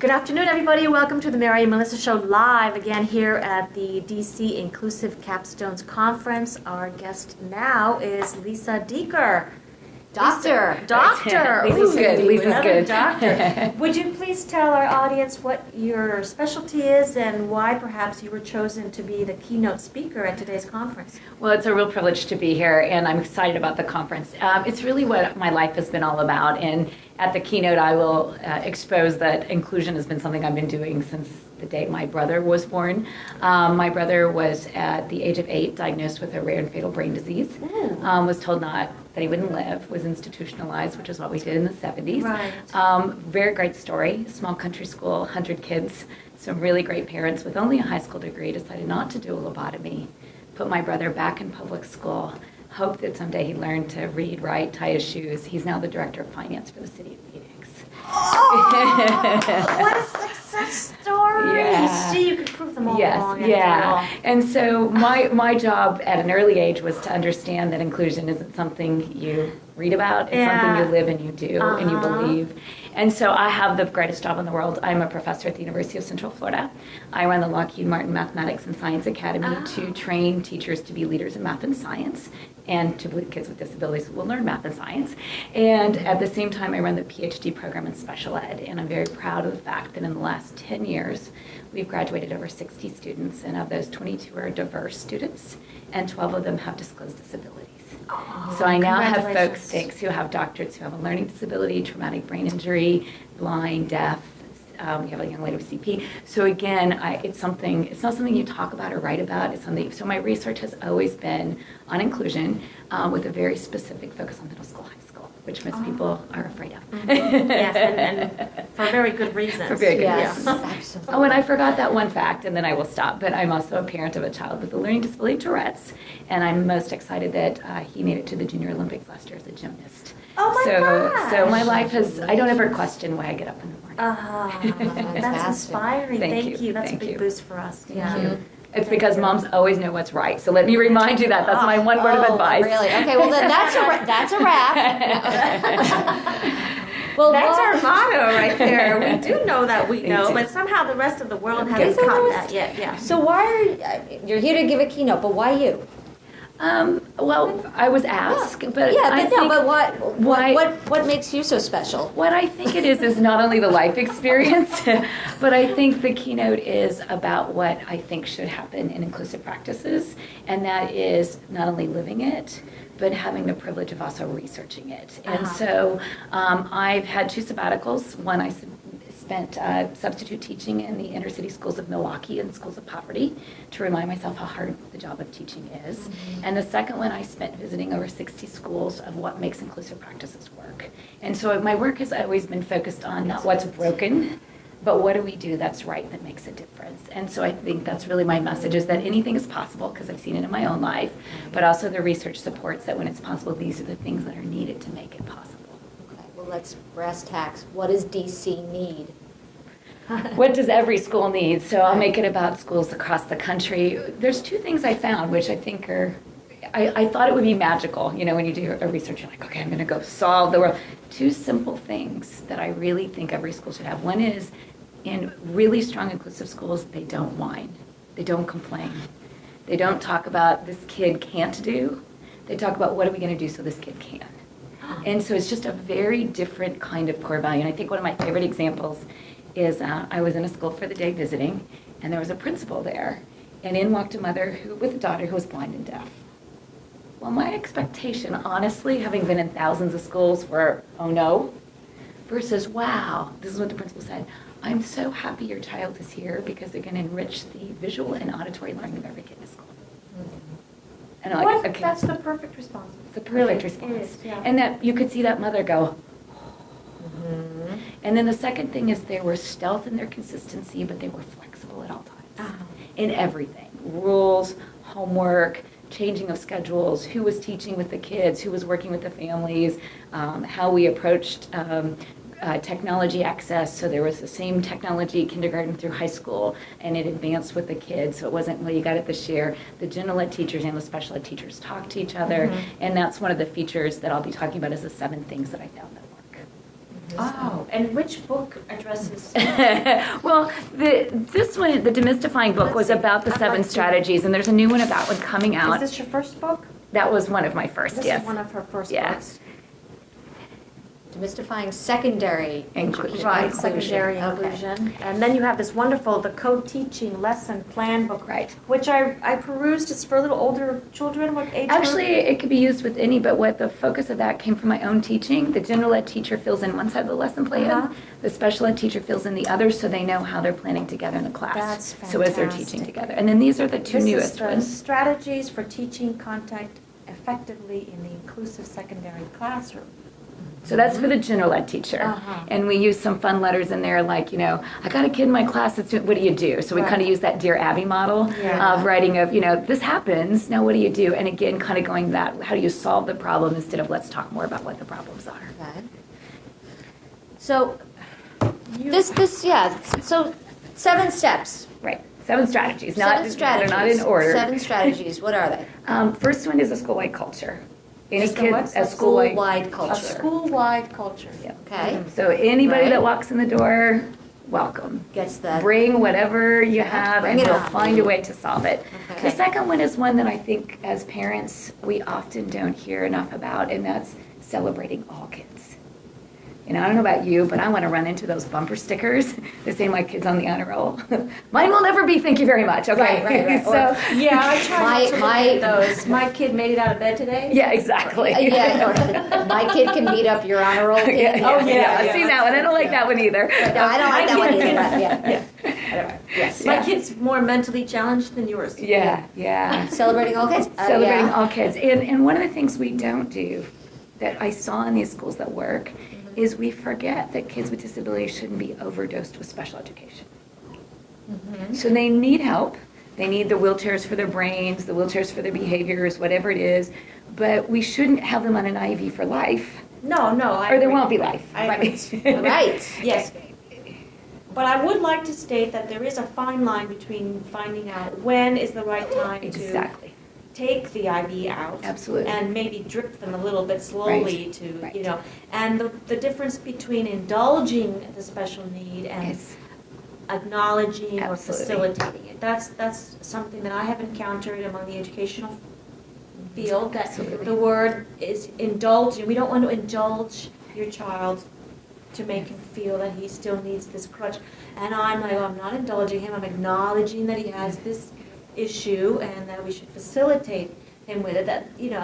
Good afternoon, everybody. Welcome to the Mary and Melissa Show live again here at the DC Inclusive Capstones Conference. Our guest now is Lisa Dieker. Doctor. Lisa's good. Lisa's good. Doctor. Would you please tell our audience what your specialty is and why perhaps you were chosen to be the keynote speaker at today's conference? Well, it's a real privilege to be here, and I'm excited about the conference. It's really what my life has been all about, and at the keynote I will expose that inclusion has been something I've been doing since the day my brother was born. My brother was at the age of 8 diagnosed with a rare and fatal brain disease, was told that he wouldn't live, was institutionalized, which is what we did in the 70s. Right. Very great story, small country school, 100 kids, some really great parents with only a high school degree decided not to do a lobotomy, put my brother back in public school, hoped that someday he'd learn to read, write, tie his shoes. He's now the director of finance for the city of Phoenix. Oh, what a success story! Yeah. See, you can prove them all Yes, wrong. yeah. And so my job at an early age was to understand that inclusion isn't something you read about, it's something you live and you do and you believe. And so I have the greatest job in the world. I'm a professor at the University of Central Florida. I run the Lockheed Martin Mathematics and Science Academy to train teachers to be leaders in math and science, and to kids with disabilities will learn math and science. And at the same time, I run the PhD program in special ed, and I'm very proud of the fact that in the last 10 years, we've graduated over 60 students, and of those, 22 are diverse students, and 12 of them have disclosed disabilities. So I now have folks who have doctorates who have a learning disability, traumatic brain injury, blind, deaf. We have a young lady with CP. So again, it's not something you talk about or write about. It's something. So my research has always been on inclusion with a very specific focus on middle school, high school, which most people are afraid of. Yes, and for very good reasons. For very good reasons. Absolutely. Oh, and I forgot that one fact, and then I will stop. But I'm also a parent of a child with a learning disability, Tourette's, and I'm most excited that he made it to the Junior Olympics last year as a gymnast. Oh my gosh. So my life I don't ever question why I get up in the morning. That's inspiring. Thank you. That's a big you. boost for us. Thank you. It's because moms always know what's right. So let me remind you that. That's my one word of advice. Really? Okay, well then that's a wrap. Well, that's our motto right there. We do know that we know, but somehow the rest of the world hasn't caught that yet. Yeah. So you're here to give a keynote, but why you? Well, I was asked, but what makes you so special? What I think it is not only the life experience, but I think the keynote is about what I think should happen in inclusive practices, and that is not only living it, but having the privilege of also researching it. And so I've had 2 sabbaticals. One I spent substitute teaching in the inner city schools of Milwaukee and schools of poverty to remind myself how hard the job of teaching is. And the second one I spent visiting over 60 schools of what makes inclusive practices work. And so my work has always been focused on not what's broken, but what do we do that's right that makes a difference. And so I think that's really my message, is that anything is possible, because I've seen it in my own life, but also the research supports that when it's possible, these are the things that are needed to make it possible. Well, let's brass tacks. What does DC need? What does every school need? So I'll make it about schools across the country. There's 2 things I found, which I think I thought it would be magical. You know, when you do a research, you're like, okay, I'm going to go solve the world. 2 simple things that I really think every school should have. One is, in really strong inclusive schools, they don't whine. They don't complain. They don't talk about this kid can't do. They talk about what are we going to do so this kid can. And so it's just a very different kind of core value. And I think one of my favorite examples is I was in a school for the day visiting, and there was a principal there, and in walked a mother with a daughter who was blind and deaf. Well, my expectation, honestly, having been in thousands of schools, were, oh no, versus, wow, this is what the principal said, I'm so happy your child is here because they're going to enrich the visual and auditory learning of every kid in school. And I'm like, okay. That's the perfect response. It's the perfect response. It is, yeah. And that you could see that mother go, And then the second thing is they were stealth in their consistency, but they were flexible at all times. In everything. Rules, homework, changing of schedules, who was teaching with the kids, who was working with the families, how we approached technology access. So there was the same technology kindergarten through high school, and it advanced with the kids. So it wasn't, well, you got it this year. The general ed teachers and the special ed teachers talk to each other, and that's one of the features that I'll be talking about is the 7 things that I found that work. Oh, and which book addresses? Well, this one, the demystifying book, was about the 7 strategies, and there's a new one of that one coming out. Is this your first book? That was one of my first, This yes. is one of her first Yeah. books. Demystifying secondary Inclusion. Right, secondary Okay. inclusion. And then you have this wonderful, the co-teaching lesson plan book. Right. Which I perused. It's for a little older children. What age? Actually, it could be used with any, but what the focus of that came from my own teaching. The general ed teacher fills in one side of the lesson plan. Uh-huh. The special ed teacher fills in the other, so they know how they're planning together in the class. That's So as they're fantastic. teaching together. And then these are the 2 This newest is the ones. strategies for teaching contact effectively in the inclusive secondary classroom. So that's for the general ed teacher. Uh-huh. And we use some fun letters in there like, I got a kid in my class that's doing, what do you do? So we Right. kind of use that Dear Abby model Yeah. of writing of, this happens, now what do you do? And again, kind of going that, how do you solve the problem instead of let's talk more about what the problems are. Okay. So, so 7 steps. Right. 7 strategies. 7 strategies. They're not in order. 7 strategies. What are they? First one is a school-wide culture. Any Just a kid, what? a school-wide. School-wide A culture. school-wide culture. Yeah. Okay. So anybody Right. that walks in the door, welcome. Gets that. Bring whatever you have Bring and it we'll on. find a way to solve it. Okay. The second one is one that I think as parents we often don't hear enough about, and that's celebrating all kids. I don't know about you, but I want to run into those bumper stickers that say my kid's on the honor roll. Mine will never be, thank you very much. Okay. Right. So, Yeah, I try not to look My- at those. My kid made it out of bed today. yeah, exactly. Yeah, my kid can beat up your honor roll kid. Yeah, Oh, yeah, I've yeah. seen that one. I don't like that one either. No, I don't like that one either, but yeah. Yes. Yeah. My kid's more mentally challenged than yours. Yeah. Celebrating all kids? Celebrating Yeah. all kids. And one of the things we don't do that I saw in these schools that work is we forget that kids with disabilities shouldn't be overdosed with special education. So they need help. They need the wheelchairs for their brains, the wheelchairs for their behaviors, whatever it is. But we shouldn't have them on an IV for life, No, I or there agree. won't be life. I agree. Right. Yes. But I would like to state that there is a fine line between finding out when is the right time Exactly. to take the IV out. Absolutely. And maybe drip them a little bit slowly Right. to, Right. and the difference between indulging the special need and Yes. acknowledging or Absolutely. facilitating it. That's something that I have encountered among the educational field, that Absolutely. the word is indulging. We don't want to indulge your child to make him feel that he still needs this crutch. And I'm like, I'm not indulging him, I'm acknowledging that he has this issue and that we should facilitate him with it. Yes.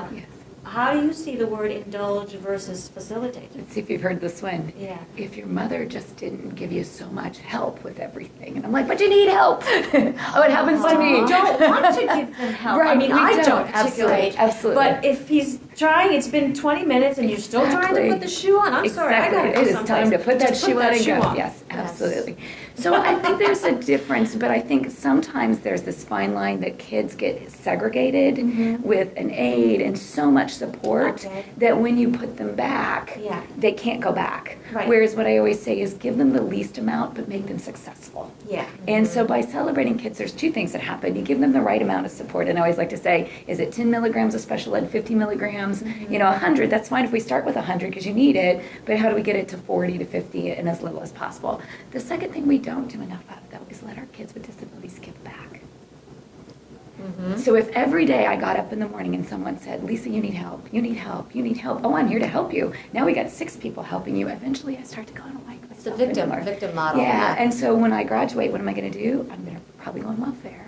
How do you see the word indulge versus facilitate? Let's see if you've heard this one. Yeah. If your mother just didn't give you so much help with everything. And I'm like, but you need help. Oh, it happens to me. We don't want to give them help. Right, I mean, we I don't. don't particularly. Absolutely. But if he's trying, it's been 20 minutes and you're still trying to Exactly. put the shoe on, I'm sorry, I Exactly. gotta go It is someplace. time to put that Just shoe on and shoe go. on. Yes, absolutely. So I think there's a difference, but I think sometimes there's this fine line that kids get segregated with an aid and so much support Okay. that when you put them back, Yeah. they can't go back. Right. Whereas what I always say is give them the least amount, but make them successful. Yeah. And so by celebrating kids, there's 2 things that happen. You give them the right amount of support. And I always like to say, is it 10 milligrams of special ed, 50 milligrams, 100? That's fine if we start with 100 because you need it, but how do we get it to 40 to 50 and as little as possible? The second thing we don't do enough of, though, is let our kids with disabilities give back. So if every day I got up in the morning and someone said, Lisa, you need help, you need help, you need help. Oh, I'm here to help you. Now we got 6 people helping you. Eventually I start to go, I don't like myself It's a victim model. Yeah, and so when I graduate, what am I going to do? I'm going to probably go on welfare.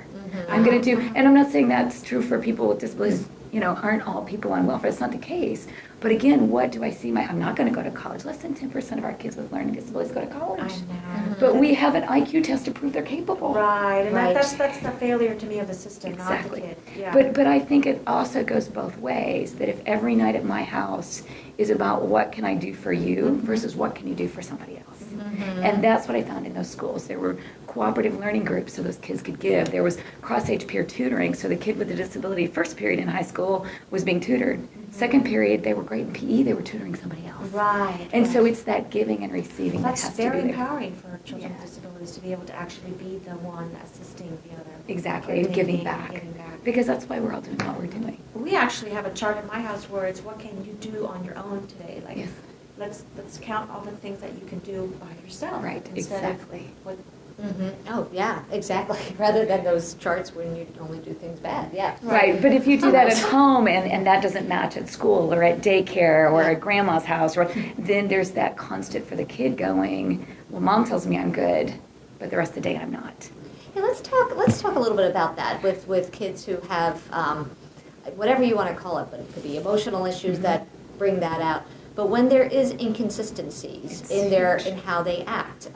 I'm going to do, and I'm not saying that's true for people with disabilities, aren't all people on welfare. It's not the case. But again, what do I see? I'm not going to go to college. Less than 10% of our kids with learning disabilities go to college. I know. But we have an IQ test to prove they're capable. Right, and Right. that's the failure to me of the system, Exactly. not the kid. Yeah. But I think it also goes both ways, that if every night at my house is about what can I do for you versus what can you do for somebody else. And that's what I found in those schools. There were cooperative learning groups so those kids could give. There was cross-age peer tutoring, so the kid with a disability first period in high school was being tutored. Second period, they were great in PE, they were tutoring somebody else. Right. And so it's that giving and receiving That's that has to very be there. empowering for children Yeah. with disabilities to be able to actually be the one assisting the other. Exactly, and giving back. Giving back. Because that's why we're all doing what we're doing. We actually have a chart in my house where it's what can you do on your own today? Like, Yes. let's count all the things that you can do by yourself. Right, instead exactly. Of what, Oh, yeah, exactly. Rather than those charts when you only do things bad, yeah. Right, but if you do that at home and that doesn't match at school or at daycare or at grandma's house, or then there's that constant for the kid going, well, mom tells me I'm good, but the rest of the day I'm not. Yeah, let's talk a little bit about that with kids who have whatever you want to call it, but it could be emotional issues that bring that out. But when there is inconsistencies in how they act.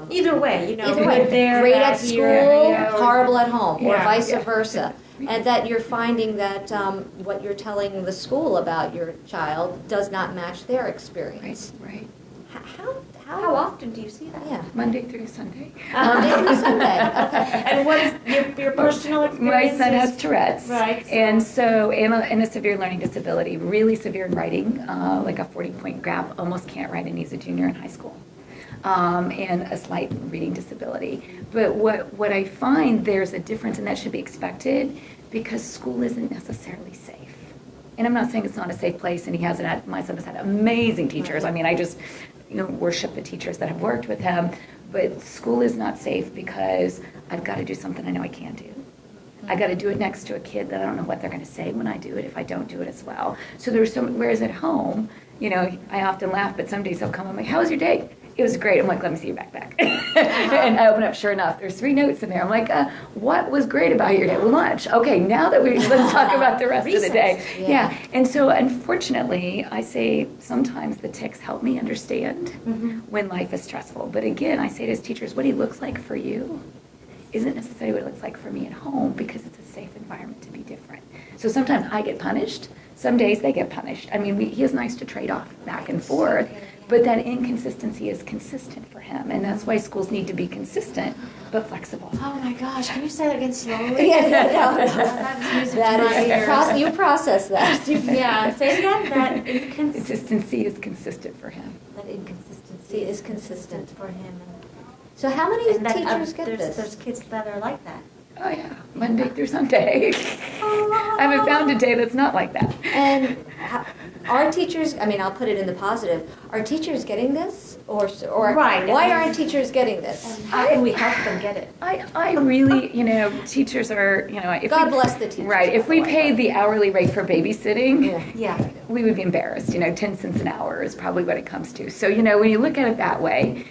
either way, Either way, there, great bad at school, here, horrible at home, or Yeah, vice yeah. versa. And that you're finding that what you're telling the school about your child does not match their experience. Right. How often do you see that? Yeah. Monday through Sunday. Monday through Sunday. Okay. And what is your personal My experience? son has Tourette's. Right. And so, and a severe learning disability, really severe in writing, like a 40-point gap, almost can't write, and he's a junior in high school. And a slight reading disability. But what I find, there's a difference, and that should be expected, because school isn't necessarily safe. And I'm not saying it's not a safe place, and my son has had amazing teachers. I mean, I just, worship the teachers that have worked with him. But school is not safe because I've got to do something I know I can't do. I got to do it next to a kid that I don't know what they're going to say when I do it if I don't do it as well. So whereas at home, I often laugh, but some days they'll come, I'm like, how was your day? It was great. I'm like, let me see your backpack. And I open up, sure enough, there's 3 notes in there. I'm like, what was great about your day? Well, lunch. Okay, now that let's talk about the rest of the day. Yeah. And so unfortunately, I say sometimes the tics help me understand when life is stressful. But again, I say to his teachers, what he looks like for you isn't necessarily what it looks like for me at home, because it's a safe environment to be different. So sometimes I get punished. Some days they get punished. I mean, he is nice to trade off back and forth. But that inconsistency is consistent for him, and that's why schools need to be consistent but flexible. Oh my gosh, can you say that again slowly? You process that. Yeah, say it again. That Consistency is consistent for him. That inconsistency is consistent for him. So how many And that, teachers get there's, this? There's kids that are like that. Oh yeah, Monday through Sunday. I haven't found a day that's not like that. And are teachers, I'll put it in the positive, are teachers getting this? Or Right. Why aren't teachers getting this? And how can we help them get it? I really, teachers are, if God we, bless the teachers. right, if we by the way. paid the hourly rate for babysitting, Yeah. we would be embarrassed. 10 cents an hour is probably what it comes to. So, when you look at it that way,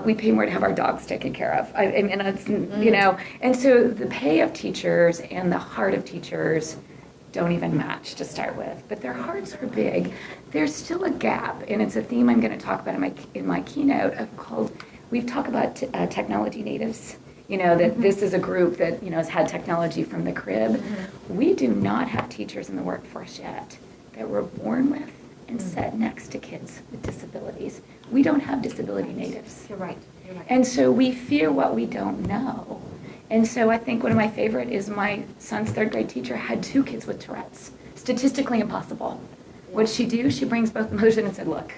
we pay more to have our dogs taken care of. And so the pay of teachers and the heart of teachers don't even match to start with. But their hearts are big. There's still a gap, and it's a theme I'm going to talk about in my keynote we've talked about technology natives. That this is a group that, has had technology from the crib. We do not have teachers in the workforce yet that were born with and set next to kids with disabilities. We don't have disability natives. You're right. And so we fear what we don't know. And so I think one of my favorite is my son's 3rd grade teacher had 2 kids with Tourette's. Statistically impossible. What'd she do? She brings both mothers in and said, look,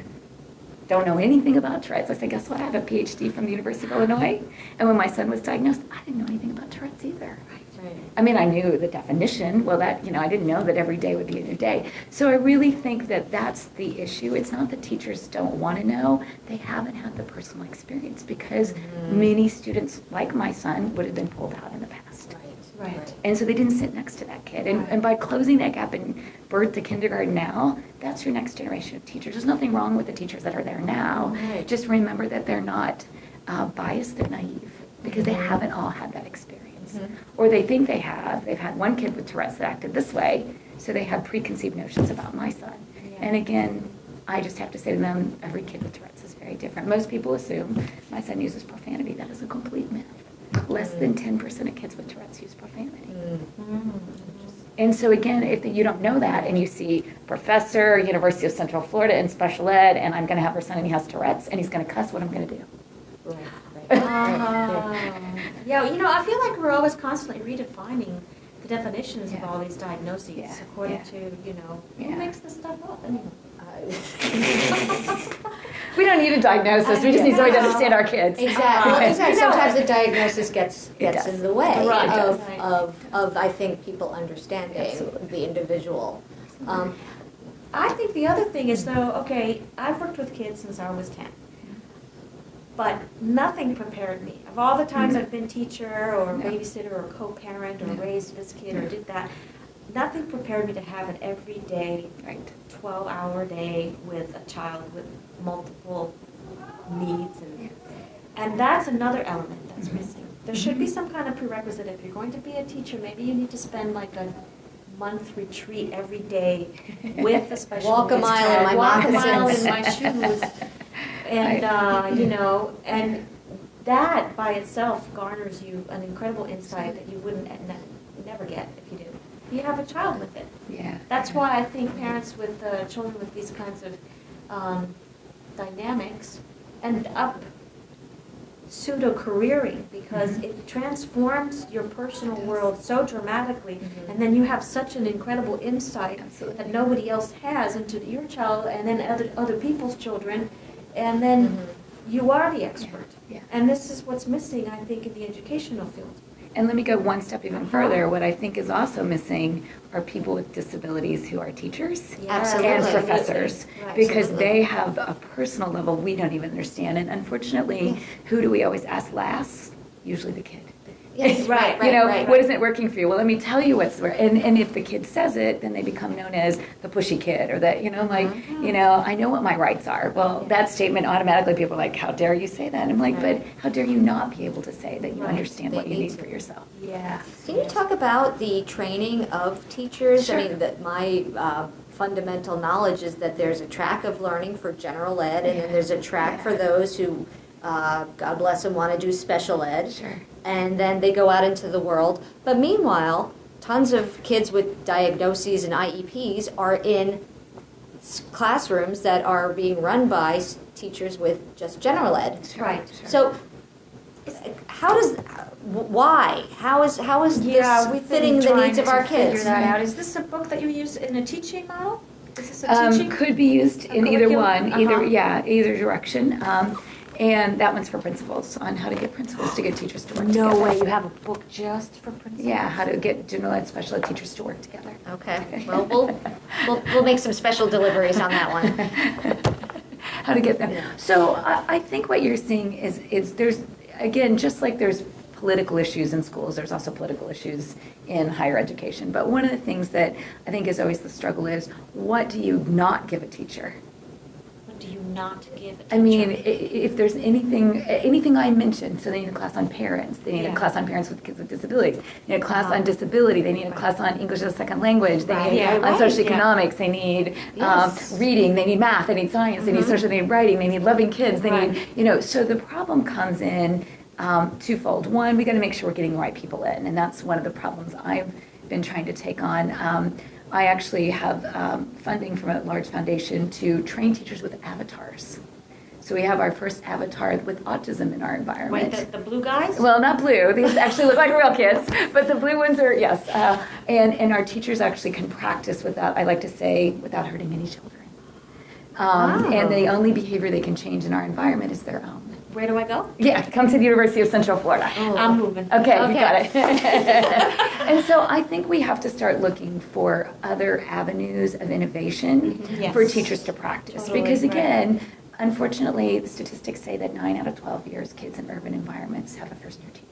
don't know anything about Tourette's. I said, guess what? I have a PhD from the University of Illinois. And when my son was diagnosed, I didn't know anything about Tourette's either. Right. I mean, I knew the definition. Well, I didn't know that every day would be a new day. So I really think that that's the issue. It's not that teachers don't want to know. They haven't had the personal experience, because many students, like my son, would have been pulled out in the past. Right. And so they didn't sit next to that kid. And by closing that gap in birth to kindergarten now, that's your next generation of teachers. There's nothing wrong with the teachers that are there now. Right. Just remember that they're not biased, they're naive, because they haven't all had that experience. Or they think they have. They've had one kid with Tourette's that acted this way, so they have preconceived notions about my son. And again, I just have to say to them, every kid with Tourette's is very different. Most people assume my son uses profanity. That is a complete myth. Less than 10% of kids with Tourette's use profanity. And so again, if you don't know that, and you see professor, University of Central Florida in special ed, and I'm going to have her son and he has Tourette's, and he's going to cuss, what I'm going to do? Yeah, I feel like we're always constantly redefining the definitions of all these diagnoses according to, who makes this stuff up anyway. We don't need a diagnosis. We just need somebody to understand our kids. Exactly. Well, exactly. Sometimes the diagnosis gets in the way Right. of I think people understanding the individual. I think the other thing is though, okay, I've worked with kids since I was 10. But nothing prepared me. Of all the times I've been teacher or babysitter or co-parent or raised this kid or did that, nothing prepared me to have an everyday 12-hour day with a child with multiple needs. And that's another element that's missing. There should be some kind of prerequisite. If you're going to be a teacher, maybe you need to spend like a month retreat every day with a special Walk a needs mile child. in my Walk a mile moccasins. in my shoes. And, you know, and that by itself garners you an incredible insight that you wouldn't never get if you did. You have a child with it. Yeah. That's why I think parents with children with these kinds of dynamics end up pseudo-careering because it transforms your personal world so dramatically, and then you have such an incredible insight that nobody else has into your child and then other people's children, and then you are the expert. Yeah. And this is what's missing, I think, in the educational field. And let me go one step even further. What I think is also missing are people with disabilities who are teachers Absolutely. and professors, Right. because Absolutely. they have a personal level we don't even understand. And unfortunately, who do we always ask last? Usually the kid. Yes, right, You know, right. what isn't working for you? Well, let me tell you what's working. And if the kid says it, then they become known as the pushy kid, or that, you know, like, you know, I know what my rights are. Well, that statement automatically people are like, how dare you say that? And I'm like, but how dare you not be able to say that you understand what you need for yourself? Yeah. Can you talk about the training of teachers? Sure. I mean, that my fundamental knowledge is that there's a track of learning for general ed, and then there's a track for those who, God bless them, want to do special ed. Sure. And then they go out into the world. But meanwhile, tons of kids with diagnoses and IEPs are in classrooms that are being run by teachers with just general ed. Right. So, how does, why? How is this fitting the needs of our kids? Figure that out. Is this a book that you use in a teaching model? Is this a teaching? Could be used in either curriculum? one, either direction. And that one's for principals, on how to get principals to get teachers to work together. No way, you have a book just for principals? Yeah, how to get general ed, special ed teachers to work together. Okay, well, we'll make some special deliveries on that one. How to get them. So I think what you're seeing is there's, again, just like there's political issues in schools, there's also political issues in higher education. But one of the things that I think is always the struggle is, what do you not give a teacher? What do you not give a teacher? I mean, if there's anything I mentioned, so they need a class on parents, they need a class on parents with kids with disabilities, they need a class on disability, they need a class on English as a second language, they need on social economics, they need reading, they need math, they need science, they need social, they need writing, they need loving kids, they need, you know, so the problem comes in twofold. One, we got to make sure we're getting the right people in, and that's one of the problems I've been trying to take on. I actually have funding from a large foundation to train teachers with avatars. So we have our first avatar with autism in our environment. Wait, the blue guys? Well, not blue. These actually look like real kids, but the blue ones are, yes. And our teachers actually can practice without, I like to say, without hurting any children. And the only behavior they can change in our environment is their own. Where do I go? Yeah, come to the University of Central Florida. I'm moving. Okay, you got it. And so I think we have to start looking for other avenues of innovation Yes. for teachers to practice. Totally, Because right. again, unfortunately, the statistics say that 9 out of 12 years, kids in urban environments have a first-year teacher.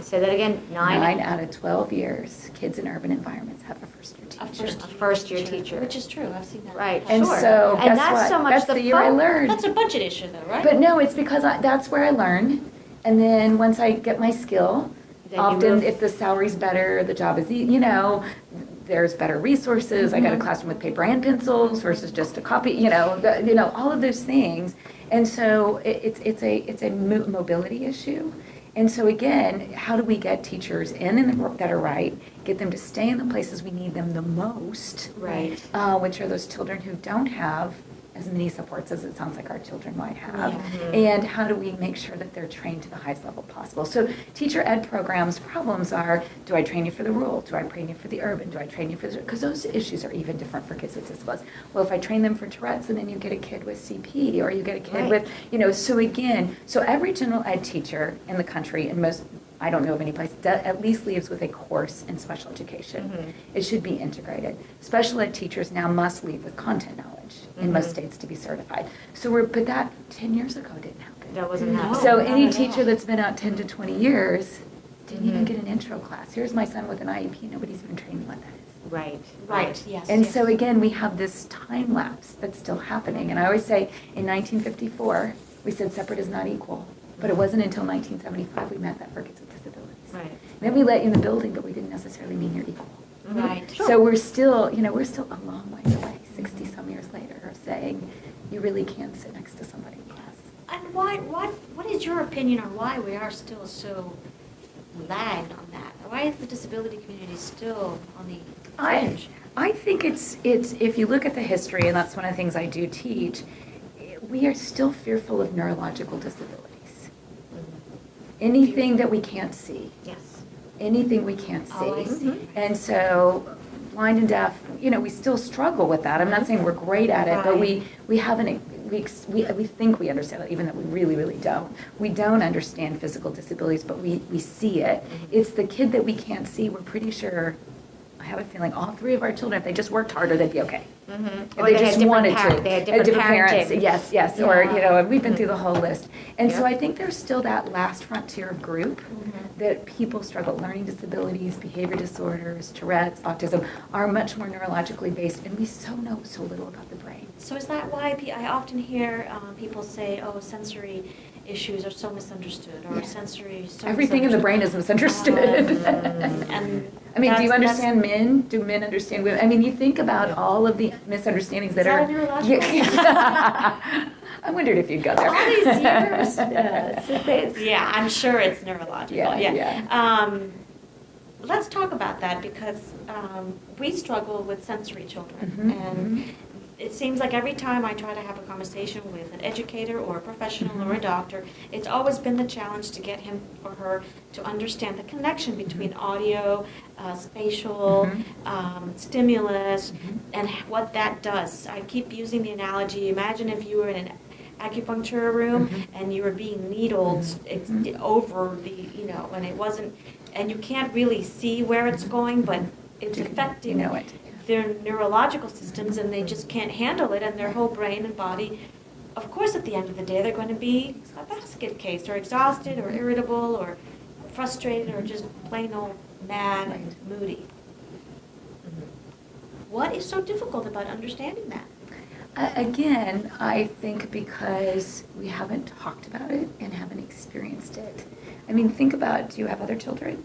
Say that again, 9 out of 12 years, kids in urban environments have a first-year teacher. A first-year teacher. Which is true, I've seen that. Right, And sure. so, And guess that's what? so much That's the the year I fun. learned. That's a budget issue though, right? But no, it's because that's where I learn. And then once I get my skill, Then you often move. if the salary's better, the job is, you know, there's better resources. I got a classroom with paper and pencils versus just a copy, you know, all of those things. And so it's a mobility issue. And so again, how do we get teachers that are right, get them to stay in the places we need them the most, Right. which are those children who don't have as many supports as it sounds like our children might have. Yeah. And how do we make sure that they're trained to the highest level possible? So teacher ed programs problems are, do I train you for the rural? Do I train you for the urban? Do I train you for the, because those issues are even different for kids with disabilities. Well, if I train them for Tourette's and then you get a kid with CP or you get a kid Right. with, you know, so again, so every general ed teacher in the country and most I don't know of any place that at least leaves with a course in special education. Mhm. It should be integrated. Special ed teachers now must leave with content knowledge in most states to be certified. But that 10 years ago didn't happen. That wasn't No. happening. So not any at teacher all. that's been out 10 to 20 years didn't even Mhm. get an intro class. Here's my son with an IEP, nobody's even trained what that is. Right. Right, yes. And yes. so again, we have this time lapse that's still happening. And I always say, in 1954, we said separate is not equal. But it wasn't until 1975 we meant that for kids with disabilities. Right. Then we let you in the building, but we didn't necessarily mean you're equal. Right. So we're still a long way away, 60-some years later, of saying you really can sit next to somebody in class. And what is your opinion on why we are still so lagged on that? Why is the disability community still on the fringe? I think it's if you look at the history, and that's one of the things I do teach, we are still fearful of neurological disabilities. Anything that we can't see. Yes. Anything we can't see. Oh, I see. And so blind and deaf, we still struggle with that. I'm not saying we're great at it, but Right. we haven't, we think we understand it, even though we really, really don't. We don't understand physical disabilities, but we see it. It's the kid that we can't see, we're pretty sure, I have a feeling all three of our children, if they just worked harder, they'd be okay. If Or they they had just different wanted par- to. they had different parents, parenting. yes, or, Yeah. and we've been through the whole list. And so Yeah. I think there's still that last frontier of group that people struggle. Learning disabilities, behavior disorders, Tourette's, autism are much more neurologically based, and we know so little about the brain. So is that why I often hear people say, oh, sensory issues are so misunderstood, or Yeah. sensory is so Everything in the brain is misunderstood. and I mean, do you that's- understand men? Do men understand women? I mean, you think about all of the misunderstandings that Is that are. a neurological? I wondered if you'd go there. All these years? Yeah, I'm sure it's neurological. Yeah. Let's talk about that because we struggle with sensory children, Mhm, and it seems like every time I try to have a conversation with an educator or a professional or a doctor, it's always been the challenge to get him or her to understand the connection between audio, spatial, stimulus, and what that does. I keep using the analogy, imagine if you were in an acupuncture room and you were being needled over and it wasn't, and you can't really see where it's going, but it's affecting it. their neurological systems, and they just can't handle it, and their whole brain and body, of course, at the end of the day, they're going to be a basket case, or exhausted, or irritable, or frustrated, or just plain old mad and moody. What is so difficult about understanding that? Again, I think because we haven't talked about it and haven't experienced it. I mean, think about, do you have other children?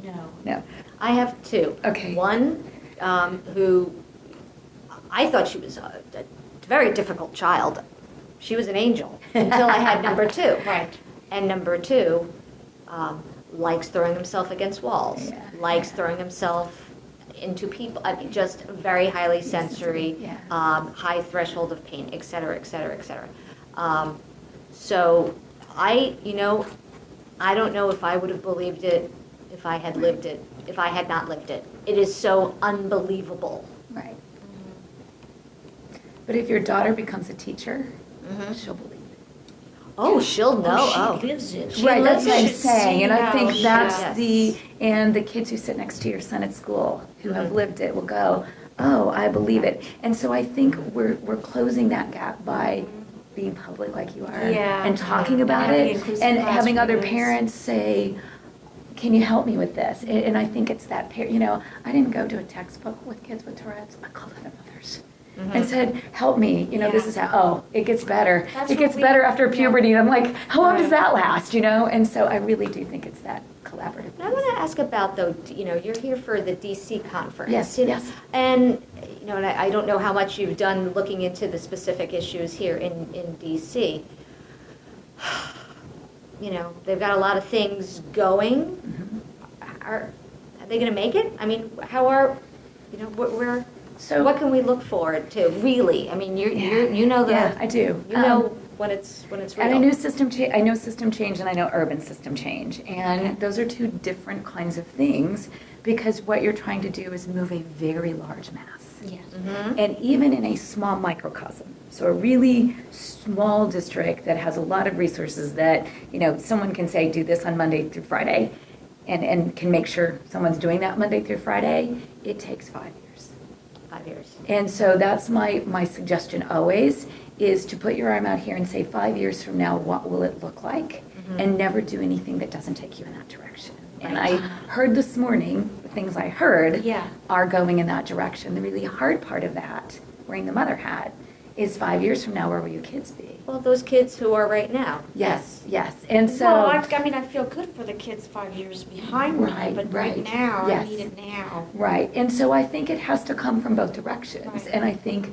No. No. I have two. Okay. One who I thought she was a very difficult child. She was an angel until I had number two. Right. And number two likes throwing himself against walls, Yeah. likes throwing himself into people. I mean, just very highly sensory, Yeah. high threshold of pain, et cetera, et cetera, et cetera. So I don't know if I would have believed it if I had lived it, if I had not lived it. It is so unbelievable. Right. But if your daughter becomes a teacher, she'll believe it. Oh, she'll know. Oh, Oh, she lives it. She Right, that's lives what I'm it. saying, and I think She that's knows. and the kids who sit next to your son at school who have lived it will go, oh, I believe it. And so I think we're closing that gap by being public like you are. Yeah. And talking about Having it, inclusive and having other classrooms. parents say, can you help me with this? And I think it's that, I didn't go to a textbook with kids with Tourette's, I called other mothers. And said, help me, this is how, it gets better. That's It what gets we- better after yeah. puberty. And I'm like, how long does Right. that last, And so I really do think it's that collaborative. And I want to ask about, though, you're here for the DC conference. Yes, yes. And, and I don't know how much you've done looking into the specific issues here in DC. They've got a lot of things going. Are they going to make it? I mean, what can we look forward to, really? I mean, you know the... Yeah, I do. You know when it's real. And I know system change and I know urban system change. And those are two different kinds of things because what you're trying to do is move a very large mass. Yes. Mhm. And even in a small microcosm, so a really small district that has a lot of resources that, someone can say, do this on Monday through Friday, and can make sure someone's doing that Monday through Friday, it takes 5 years. 5 years. And so that's my suggestion always, is to put your arm out here and say, 5 years from now, what will it look like? And never do anything that doesn't take you in that direction. And I heard this morning, the things I heard Yeah. are going in that direction. The really hard part of that, wearing the mother hat, is 5 years from now, where will your kids be? Well, those kids who are right now. Yes. And so. Well, I feel good for the kids 5 years behind me, Right, but right. right now, Yes. I need it now. Right, and so I think it has to come from both directions. Right. And I think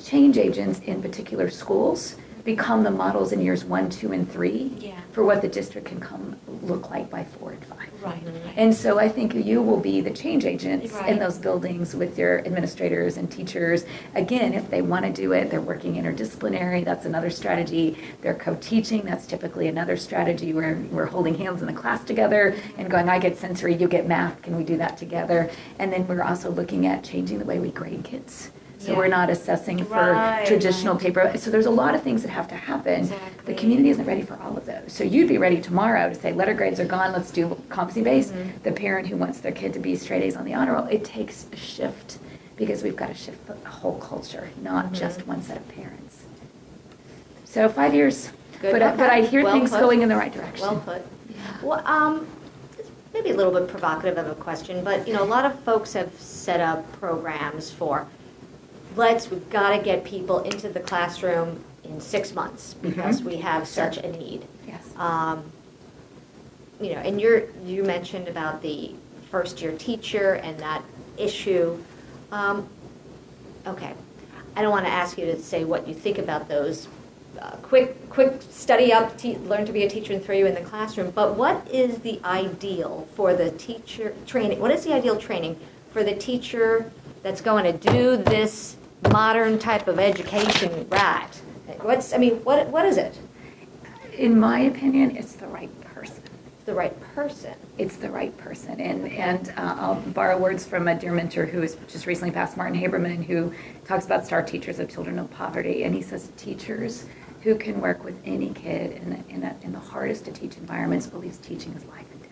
change agents in particular schools become the models in years 1, 2, and 3 Yeah. for what the district can look like by 4 and 5. Right. And so I think you will be the change agents in Right. those buildings with your administrators and teachers. Again, if they want to do it, they're working interdisciplinary, that's another strategy. They're co-teaching, that's typically another strategy where we're holding hands in the class together and going, I get sensory, you get math, can we do that together? And then we're also looking at changing the way we grade kids. So Yeah. we're not assessing for Right, traditional right. paper. So there's a lot of things that have to happen. Exactly. The community isn't ready for all of those. So you'd be ready tomorrow to say letter grades are gone, let's do competency-based. The parent who wants their kid to be straight A's on the honor roll, it takes a shift because we've got to shift the whole culture, not just one set of parents. So 5 years, Good. but I hear Well things put. going in the right direction. Well put. Well, it's maybe a little bit provocative of a question, but a lot of folks have set up programs for we've got to get people into the classroom in 6 months because we have such a need. Yes. And you mentioned about the first-year teacher and that issue. Okay, I don't want to ask you to say what you think about those. Quick study up, learn to be a teacher and throw you in the classroom. But what is the ideal for the teacher training? What is the ideal training for the teacher that's going to do this modern type of education right? What is it? In my opinion, it's the right person. The right person. It's the right person. And I'll borrow words from a dear mentor who has just recently passed, Martin Haberman, who talks about star teachers of children of poverty. And he says teachers who can work with any kid in the hardest to teach environments believes teaching is life and death.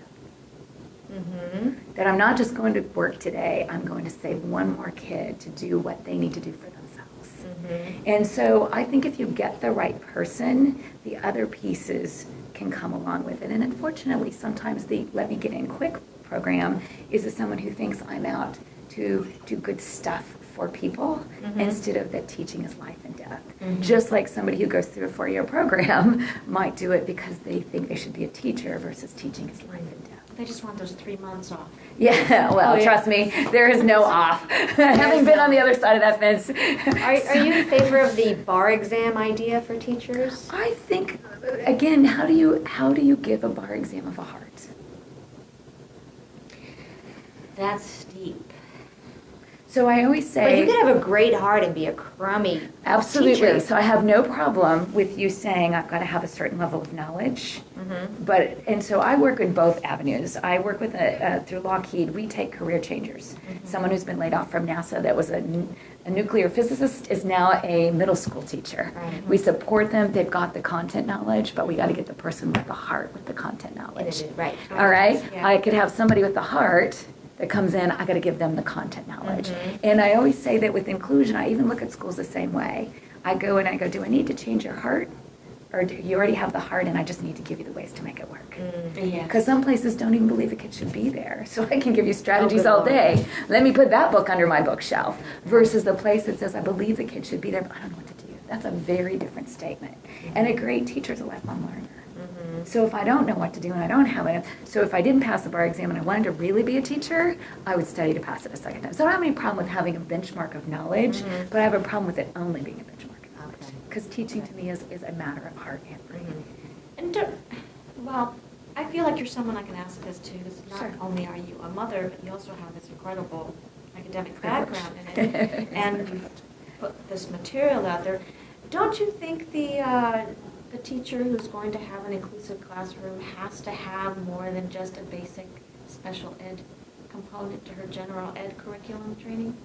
That I'm not just going to work today, I'm going to save one more kid to do what they need to do for themselves. And so I think if you get the right person, the other pieces can come along with it. And unfortunately, sometimes the let me get in quick program is someone who thinks I'm out to do good stuff for people instead of that teaching is life and death. Just like somebody who goes through a 4-year program might do it because they think they should be a teacher versus teaching is life and death. They just want those 3 months off. Yeah, well, trust me, there is no off. Having been on the other side of that fence. Are you in favor of the bar exam idea for teachers? I think, again, how do you give a bar exam of a heart? That's deep. So I always say, But you could have a great heart and be a crummy absolutely. teacher. So I have no problem with you saying I've got to have a certain level of knowledge. And so I work in both avenues. I work with through Lockheed. We take career changers. Someone who's been laid off from NASA that was a nuclear physicist is now a middle school teacher. Right. We support them. They've got the content knowledge, but we got to get the person with the heart with the content knowledge. Right. All right. Yeah. I could have somebody with the heart that comes in, I got to give them the content knowledge. And I always say that with inclusion, I even look at schools the same way. I go and I go, do I need to change your heart? Or do you already have the heart and I just need to give you the ways to make it work? Yes. Because some places don't even believe a kid should be there. So I can give you strategies good all Lord. day. Let me put that book under my bookshelf. Versus the place that says, I believe the kid should be there, but I don't know what to do. That's a very different statement. And a great teacher is a lifelong learner. So if I don't know what to do and I don't have it, so if I didn't pass the bar exam and I wanted to really be a teacher, I would study to pass it a second time. So I don't have any problem with having a benchmark of knowledge, but I have a problem with it only being a benchmark of knowledge. Because teaching to me is a matter of heart and brain. And well, I feel like you're someone I can ask this to. Because not Sure. only are you a mother, but you also have this incredible academic Privilege. background in it, and you've put this material out there. Don't you think the teacher who's going to have an inclusive classroom has to have more than just a basic special ed component to her general ed curriculum training?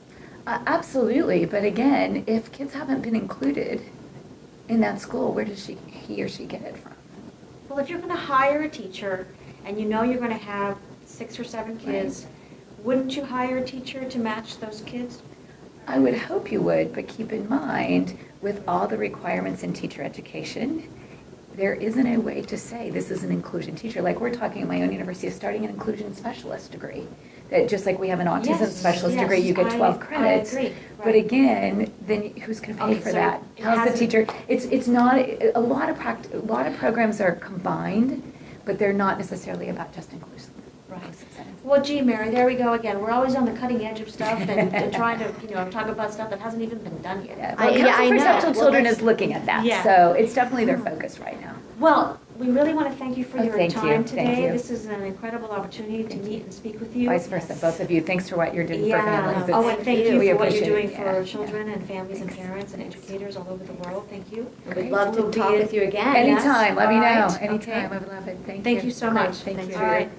Absolutely, but again, if kids haven't been included in that school, where does he or she get it from? Well, if you're going to hire a teacher and you know you're going to have 6 or 7 kids, wouldn't you hire a teacher to match those kids? I would hope you would, but keep in mind, with all the requirements in teacher education, there isn't a way to say this is an inclusion teacher. Like we're talking at my own university of starting an inclusion specialist degree. That just like we have an autism specialist degree, you get 12 credits. I agree. But again, then who's going to pay for that? How's the teacher? It's not a lot of programs are combined, but they're not necessarily about just inclusive. Right. Settings. Well, gee, Mary, there we go again. We're always on the cutting edge of stuff and trying to talk about stuff that hasn't even been done yet. Yeah. Well, Council for Exceptional Children is looking at that, Yeah. so it's definitely their focus right now. Well, we really want to thank you for your Thank time you. today. Thank you. This is an incredible opportunity to meet and speak with you. Vice versa, both of you. Thanks for what you're doing for families. Oh, and thank you we for what appreciate you're doing it. for Yeah. children and families Thanks. and parents and educators all over the world. Thank you. We'd love to We'll talk be with you again. Anytime, let me All know. right. Anytime, Okay. I would love it. Thank you. Thank you so Great. much. Thank you. All right.